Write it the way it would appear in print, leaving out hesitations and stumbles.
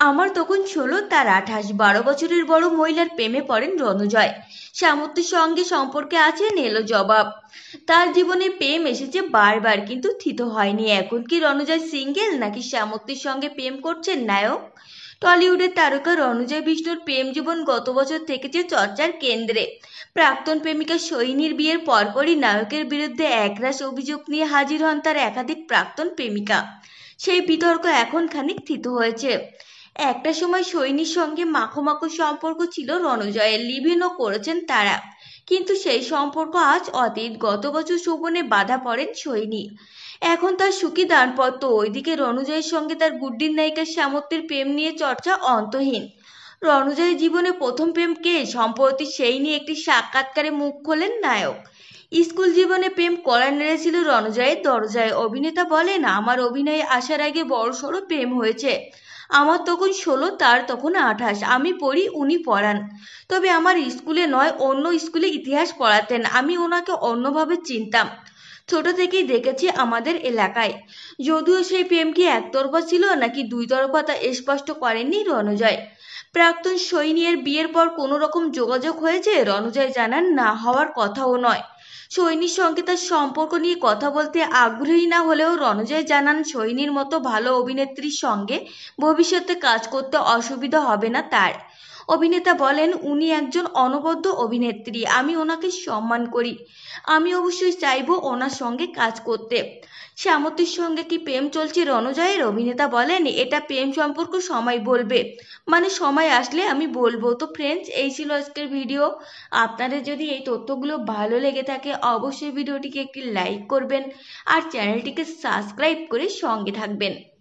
আমার তখন ১৬, তার ২৮। ১২ বছরের বড় মহিলার প্রেমে পড়েন রণজয়। সামর্থ্যের সঙ্গে সম্পর্কে আছেন, এলো জবাব। তার জীবনে প্রেম এসেছে বারবার, কিন্তু থিত হয়নি। এখন কি রণজয় সিঙ্গেল, নাকি সামর্থ্যের সঙ্গে প্রেম করছেন নায়ক? টলিউডের তারকা রণজয় বিষ্ণুর প্রেম জীবন গত বছর থেকেছে চর্চার কেন্দ্রে। প্রাক্তন প্রেমিকা সৈনীর বিয়ের পরপরই নায়কের বিরুদ্ধে একরাশ অভিযোগ নিয়ে হাজির হন তার একাধিক প্রাক্তন প্রেমিকা। সেই বিতর্ক এখন খানিক থিত হয়েছে। একটা সময় সৈনীর সঙ্গে মাখো মাখো সম্পর্ক ছিল রণজয়ের, লিভ-ইনও করেছেন তারা। কিন্তু সেই সম্পর্ক আজ অতীত। গত বছর শোভনে বাধা পড়েন সৈনী। এখন তার সুখী দাম্পত্য। ওইদিকে রণজয়ের সঙ্গে তার গুড্ডির নায়িকা সামর্থ্যের প্রেম নিয়ে চর্চা অন্তহীন। রণজয়ের জীবনে প্রথম প্রেম কে? সম্প্রতি সেই নিয়ে একটি সাক্ষাৎকারে মুখ খোলেন নায়ক। স্কুল জীবনে প্রেম কড়া নেড়েছিল রণজয়ের দরজায়। অভিনেতা বলেন, আমার অভিনয়ে আসার আগে বড়সড় প্রেম হয়েছে। আমার তখন ১৬, তার তখন ২৮। আমি পড়ি, উনি পড়ান। তবে আমার স্কুলে নয়, অন্য স্কুলে ইতিহাস পড়াতেন। আমি ওনাকে অন্যভাবে চিনতাম। ছোট থেকেই দেখেছি আমাদের এলাকায়। যদিও সেই প্রেম কি একতরফা ছিল নাকি দুই তরফা তা স্পষ্ট করেননি রণজয়। প্রাক্তন সৈনিয়ের বিয়ের পর কোনো রকম যোগাযোগ হয়েছে? রণজয় জানান, না, হওয়ার কথাও নয়। সৈনির সঙ্গে তার সম্পর্ক নিয়ে কথা বলতে আগ্রহী না হলেও রণজয় জানান, সৈনির মতো ভালো অভিনেত্রীর সঙ্গে ভবিষ্যতে কাজ করতে অসুবিধা হবে না তার। অভিনেতা বলেন, উনি একজন অনবদ্য অভিনেত্রী, আমি ওনাকে সম্মান করি। আমি অবশ্যই চাইবো ওনার সঙ্গে কাজ করতে। সামর্থ্যের সঙ্গে কি প্রেম চলছে রণজয়ের? অভিনেতা বলেন, এটা প্রেম সম্পর্ক সময় বলবে, মানে সময় আসলে আমি বলবো। তো ফ্রেন্ডস, এই ছিল আজকের ভিডিও। আপনাদের যদি এই তথ্যগুলো ভালো লেগে থাকে অবশ্যই ভিডিওটিকে একটি লাইক করবেন আর চ্যানেলটিকে সাবস্ক্রাইব করে সঙ্গে থাকবেন।